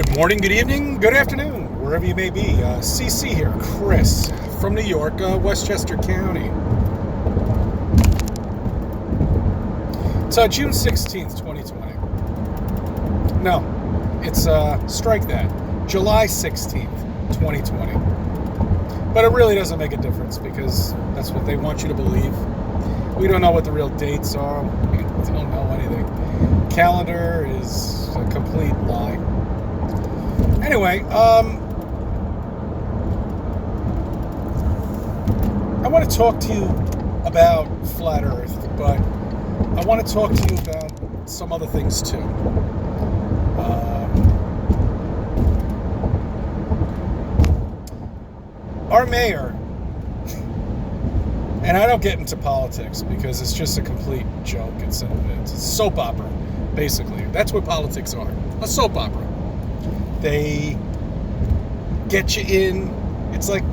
Good morning, good evening, good afternoon, wherever you may be. CC here, Chris, from New York, Westchester County. It's June 16th, 2020. No, it's, strike that, July 16th, 2020. But it really doesn't make a difference because that's what they want you to believe. We don't know what the real dates are. We don't know anything. Calendar is a complete lie. Anyway, I want to talk to you about Flat Earth, but I want to talk to you about some other things too. Our mayor, and I don't get into politics because it's just a complete joke. It's a soap opera, basically. That's what politics are, a soap opera. They get you in. It's like,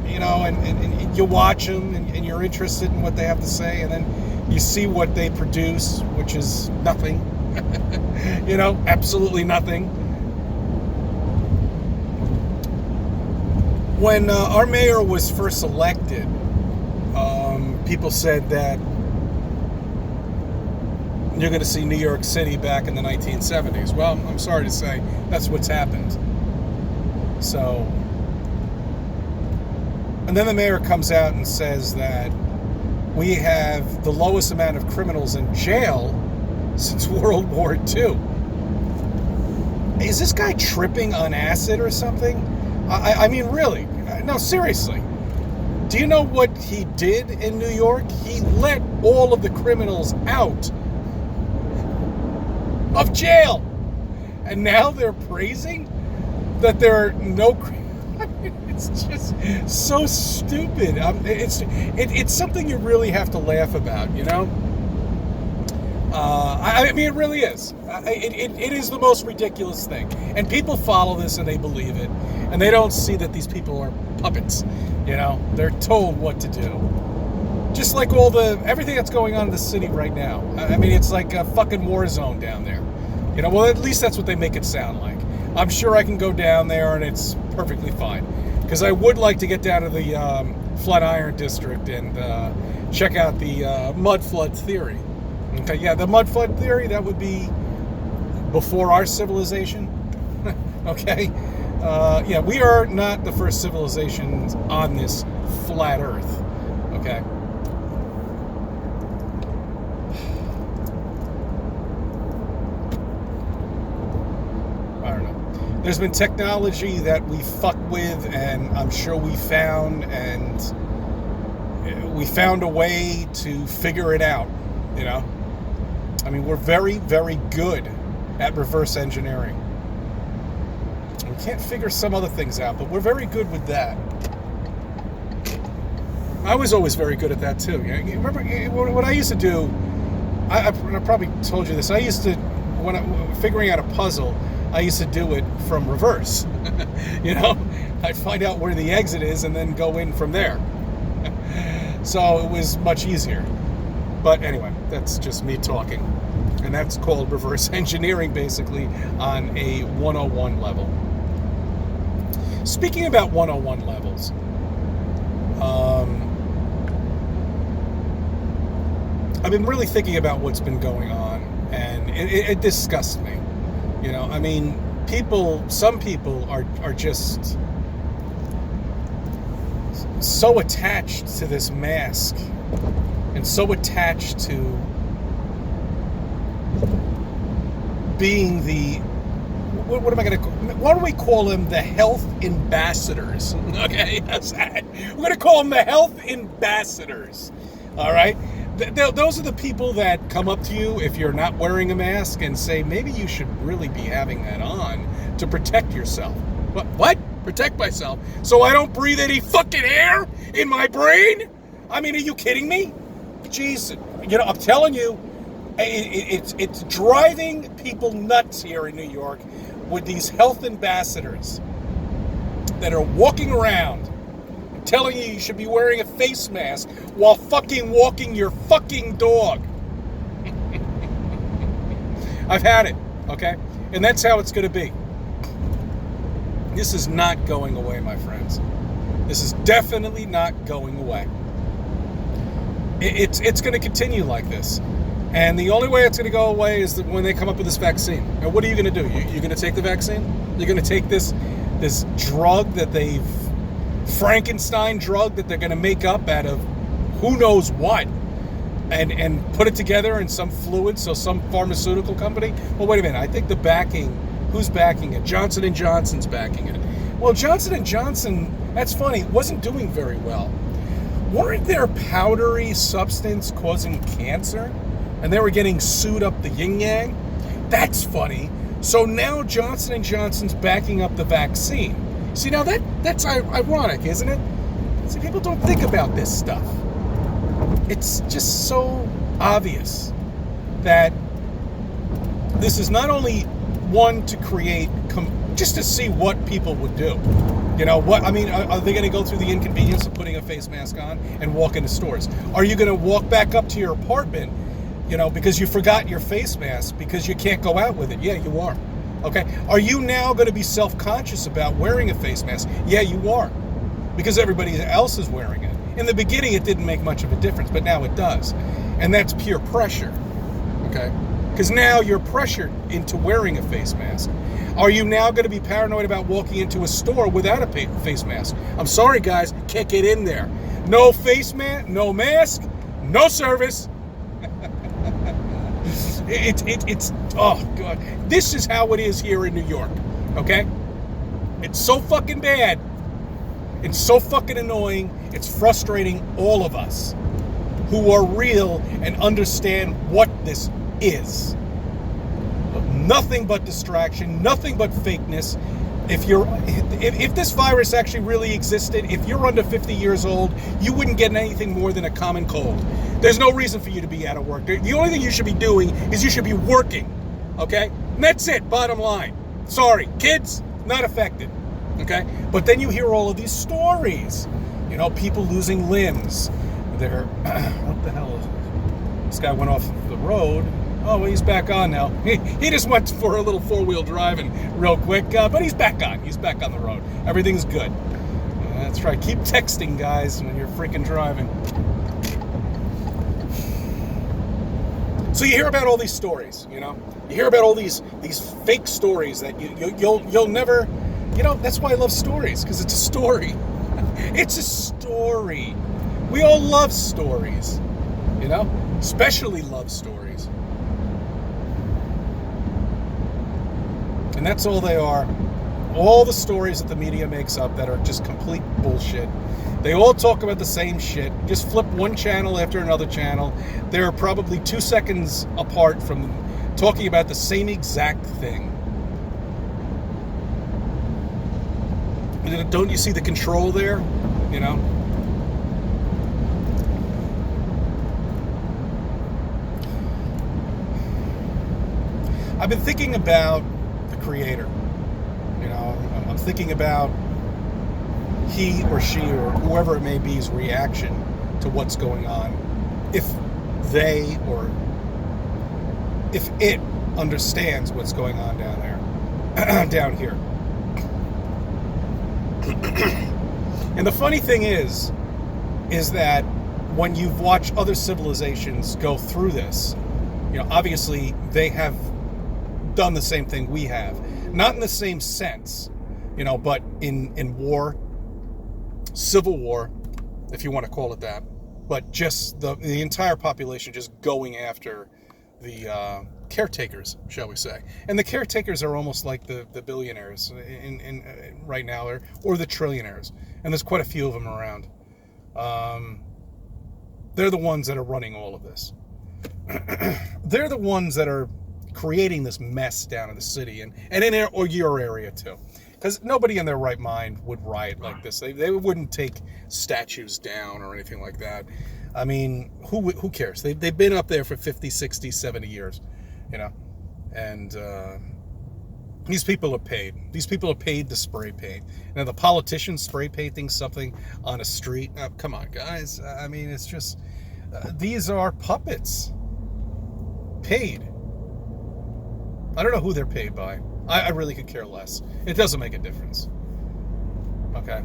you know, and you watch them and you're interested in what they have to say, and then you see what they produce, which is nothing. You know, absolutely nothing. When our mayor was first elected, people said that you're going to see New York City back in the 1970s. Well, I'm sorry to say, that's what's happened. So, and then the mayor comes out and says that we have the lowest amount of criminals in jail since World War II. Is this guy tripping on acid or something? I mean, really? No, seriously. Do you know what he did in New York? He let all of the criminals out of jail. And now they're praising that there are no... I mean, it's just so stupid. It's something you really have to laugh about, you know? I mean, it really is. It is the most ridiculous thing. And people follow this and they believe it. And they don't see that these people are puppets. You know? They're told what to do. Just like everything that's going on in the city right now. I mean, it's like a fucking war zone down there. You know, well, at least that's what they make it sound like. I'm sure I can go down there and it's perfectly fine. Because I would like to get down to the Flatiron district and check out the mud flood theory. Okay, yeah, the mud flood theory, that would be before our civilization. Okay? Yeah, we are not the first civilizations on this flat earth. Okay? I don't know. There's been technology that we fuck with, and I'm sure we found a way to figure it out, you know? I mean, we're very, very good at reverse engineering. We can't figure some other things out, but we're very good with that. I was always very good at that too. You remember what I used to do? I probably told you this. I used to, when figuring out a puzzle, I used to do it from reverse. You know, I'd find out where the exit is and then go in from there. So it was much easier. But anyway, that's just me talking. And that's called reverse engineering, basically, on a 101 level. Speaking about 101 levels, I've been really thinking about what's been going on, and it disgusts me. You know, I mean, some people are just so attached to this mask and so attached to being the, what am I going to call, why don't we call them the health ambassadors? Okay, that's that. We're going to call them the health ambassadors. All right? Those are the people that come up to you if you're not wearing a mask and say, maybe you should really be having that on to protect yourself. What? Protect myself? So I don't breathe any fucking air in my brain? I mean, are you kidding me? Jeez, you know, I'm telling you, it's driving people nuts here in New York with these health ambassadors that are walking around telling you should be wearing a face mask while fucking walking your fucking dog. I've had it, okay? And that's how it's going to be. This is not going away, my friends. This is definitely not going away. It's going to continue like this. And the only way it's going to go away is that when they come up with this vaccine. Now, what are you going to do? You're going to take the vaccine? You're going to take this drug that Frankenstein drug that they're going to make up out of who knows what, and put it together in some fluid, so some pharmaceutical company? Well, wait a minute. I think the backing, who's backing it? Johnson & Johnson's backing it. Well, Johnson & Johnson, that's funny, wasn't doing very well. Weren't there powdery substance causing cancer? And they were getting sued up the yin-yang? That's funny. So now Johnson & Johnson's backing up the vaccine. See, now that's ironic, isn't it? See, people don't think about this stuff. It's just so obvious that this is not only one to create, just to see what people would do. You know, what I mean, are they going to go through the inconvenience of putting a face mask on and walk into stores? Are you going to walk back up to your apartment, you know, because you forgot your face mask because you can't go out with it? Yeah, you are. Okay. Are you now going to be self-conscious about wearing a face mask? Yeah, you are. Because everybody else is wearing it. In the beginning, it didn't make much of a difference, but now it does. And that's peer pressure. Okay. Because now you're pressured into wearing a face mask. Are you now going to be paranoid about walking into a store without a face mask? I'm sorry, guys, can't get in there. No face mask, no mask, no service. It's oh god. This is how it is here in New York. Okay? It's so fucking bad. It's so fucking annoying. It's frustrating all of us who are real and understand what this is. Nothing but distraction, nothing but fakeness. If this virus actually really existed, if you're under 50 years old, you wouldn't get anything more than a common cold. There's no reason for you to be out of work. The only thing you should be doing is you should be working. Okay? And that's it, bottom line. Sorry, kids, not affected. Okay? But then you hear all of these stories. You know, people losing limbs. They're, what the hell is this? This guy went off the road. Oh, well, he's back on now. He just went for a little four-wheel driving real quick, but he's back on. He's back on the road. Everything's good. That's right. Keep texting, guys, when you're freaking driving. So you hear about all these stories, you know? You hear about all these fake stories that you'll never, you know, that's why I love stories, because it's a story. It's a story. We all love stories, you know? Especially love stories. And that's all they are. All the stories that the media makes up that are just complete bullshit. They all talk about the same shit. Just flip one channel after another channel. They're probably 2 seconds apart from talking about the same exact thing. Don't you see the control there? You know? I've been thinking about the creator. You know, I'm thinking about he or she or whoever it may be's reaction to what's going on. If they or if it understands what's going on down there, down here. And the funny thing is that when you've watched other civilizations go through this, you know, obviously they have done the same thing we have. Not in the same sense, you know, but in war, civil war, if you want to call it that, but just the entire population just going after the caretakers, shall we say. And the caretakers are almost like the billionaires in right now, or the trillionaires. And there's quite a few of them around. They're the ones that are running all of this. They're the ones that are creating this mess down in the city and in your area too. Because nobody in their right mind would riot like this. They wouldn't take statues down or anything like that. I mean, who cares? They've been up there for 50, 60, 70 years, you know. And these people are paid. These people are paid to spray paint. Now, the politicians spray painting something on a street. Come on, guys. I mean, it's just, these are puppets. Paid. I don't know who they're paid by. I really could care less. It doesn't make a difference. Okay?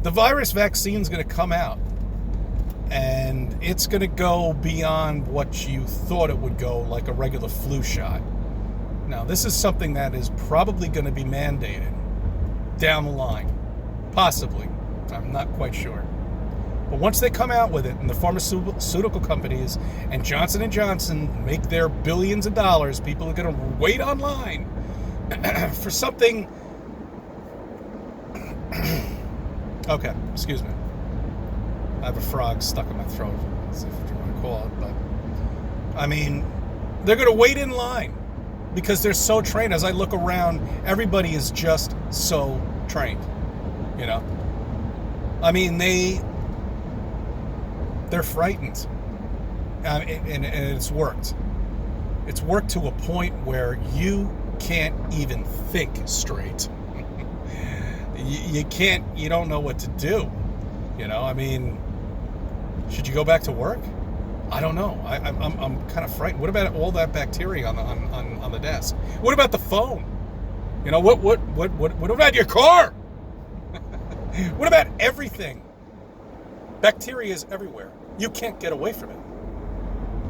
The virus vaccine is going to come out, and it's going to go beyond what you thought it would go, like a regular flu shot. Now, this is something that is probably going to be mandated down the line. Possibly. I'm not quite sure. But once they come out with it, and the pharmaceutical companies and Johnson & Johnson make their billions of dollars, people are going to wait online for something. Okay, excuse me. I have a frog stuck in my throat, if you want to call it. But, I mean, they're going to wait in line because they're so trained. As I look around, everybody is just so trained, you know? I mean, they're frightened. And it's worked. It's worked to a point where you can't even think straight. You don't know what to do. You know, I mean, should you go back to work? I don't know. I'm kind of frightened. What about all that bacteria on the desk? What about the phone? You know, what about your car? What about everything? Bacteria is everywhere. You can't get away from it.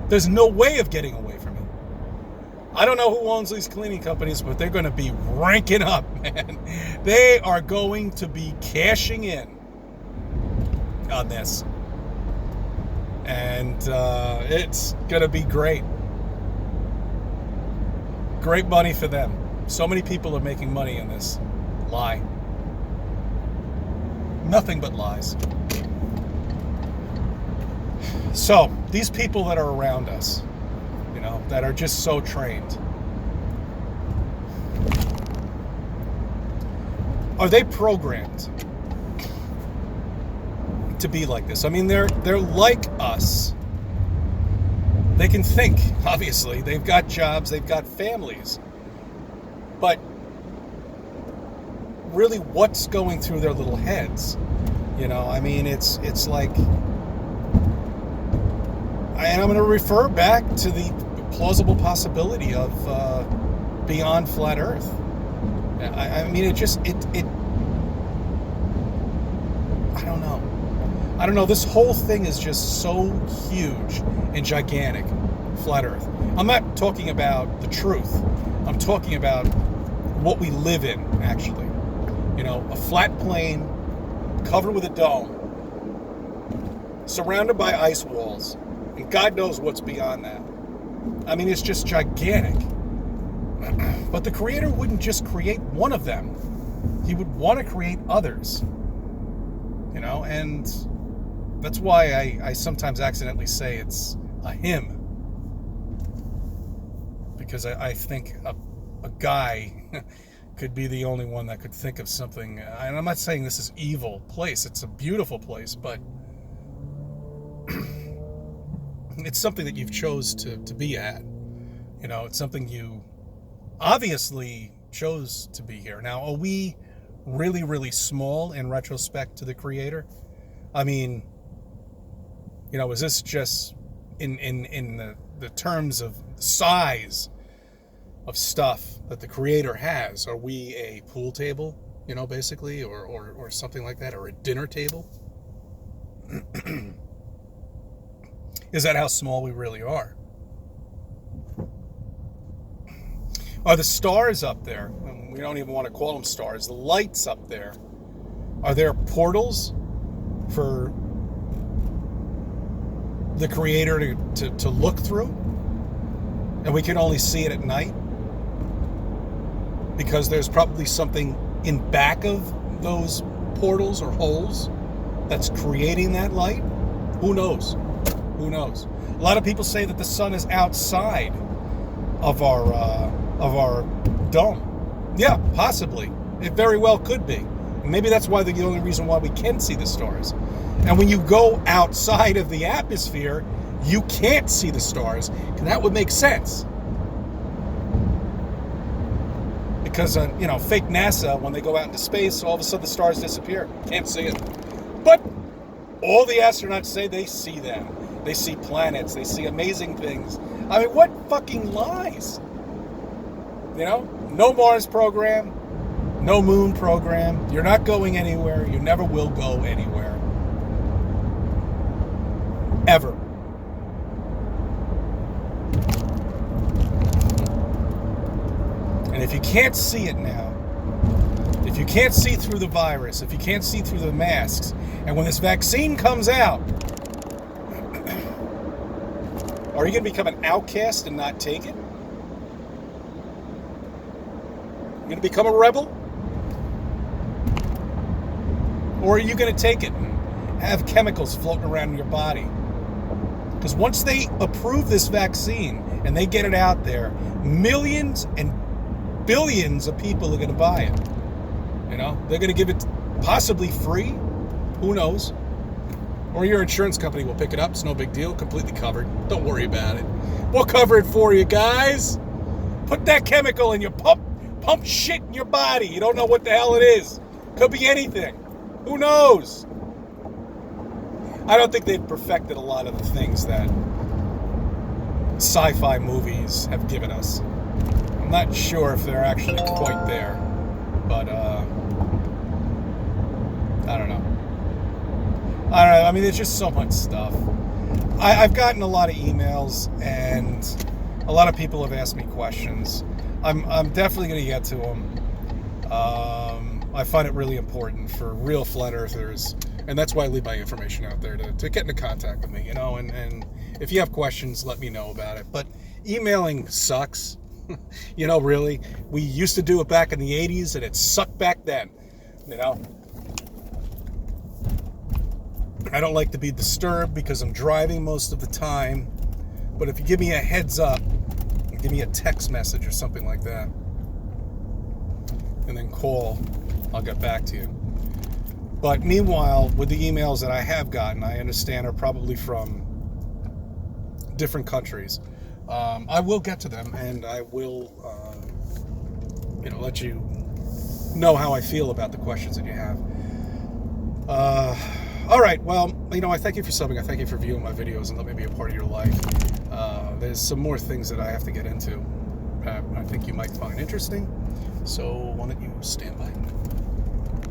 There's no way of getting away from it. I don't know who owns these cleaning companies, but they're going to be ranking up, man. They are going to be cashing in on this. And it's going to be great. Great money for them. So many people are making money in this lie. Nothing but lies. So, these people that are around us, you know, that are just so trained, are they programmed to be like this? I mean, they're like us. They can think, obviously. They've got jobs, they've got families. But really, what's going through their little heads? You know, I mean, it's like... And I'm going to refer back to the plausible possibility of beyond flat Earth. I mean, it I don't know. This whole thing is just so huge and gigantic. Flat Earth. I'm not talking about the truth. I'm talking about what we live in, actually. You know, a flat plane covered with a dome, surrounded by ice walls, and God knows what's beyond that. I mean, it's just gigantic. But the Creator wouldn't just create one of them. He would want to create others. You know, and that's why I sometimes accidentally say it's a him. Because I think a guy could be the only one that could think of something. And I'm not saying this is an evil place. It's a beautiful place, but it's something that you've chose to be at. You know, it's something you obviously chose to be here. Now, are we really, really small in retrospect to the Creator? I mean, you know, is this just in the terms of size of stuff that the Creator has? Are we a pool table, you know, basically, or something like that, or a dinner table? Is that how small we really are? Are the stars up there? We don't even want to call them stars. The lights up there. Are there portals for the Creator to look through? And we can only see it at night? Because there's probably something in back of those portals or holes that's creating that light? Who knows? Who knows? A lot of people say that the sun is outside of our dome. Yeah, possibly. It very well could be. And maybe that's why the only reason why we can see the stars. And when you go outside of the atmosphere, you can't see the stars. And that would make sense. Because, you know, fake NASA, when they go out into space, all of a sudden the stars disappear. Can't see it. But all the astronauts say they see them. They see planets. They see amazing things. I mean, what fucking lies? You know? No Mars program. No moon program. You're not going anywhere. You never will go anywhere. Ever. And if you can't see it now, if you can't see through the virus, if you can't see through the masks, and when this vaccine comes out, are you going to become an outcast and not take it? You're going to become a rebel? Or are you going to take it and have chemicals floating around in your body? Because once they approve this vaccine and they get it out there, millions and billions of people are going to buy it. You know, they're going to give it possibly free. Who knows? Or your insurance company will pick it up. It's no big deal. Completely covered. Don't worry about it. We'll cover it for you, guys. Put that chemical in your pump shit in your body. You don't know what the hell it is. Could be anything. Who knows? I don't think they've perfected a lot of the things that sci-fi movies have given us. I'm not sure if they're actually quite there. But, I don't know. I mean, there's just so much stuff. I've gotten a lot of emails, and a lot of people have asked me questions. I'm definitely going to get to them. I find it really important for real flat earthers, and that's why I leave my information out there to get into contact with me, you know, and if you have questions, let me know about it. But emailing sucks. You know, really. We used to do it back in the 80s, and it sucked back then, you know. I don't like to be disturbed because I'm driving most of the time. But if you give me a heads up, give me a text message or something like that, and then call, I'll get back to you. But meanwhile, with the emails that I have gotten, I understand are probably from different countries. I will get to them, and I will, let you know how I feel about the questions that you have. All right, well, I thank you for subbing. I thank you for viewing my videos and let me be a part of your life. There's some more things that I have to get into I think you might find interesting, so why don't you stand by.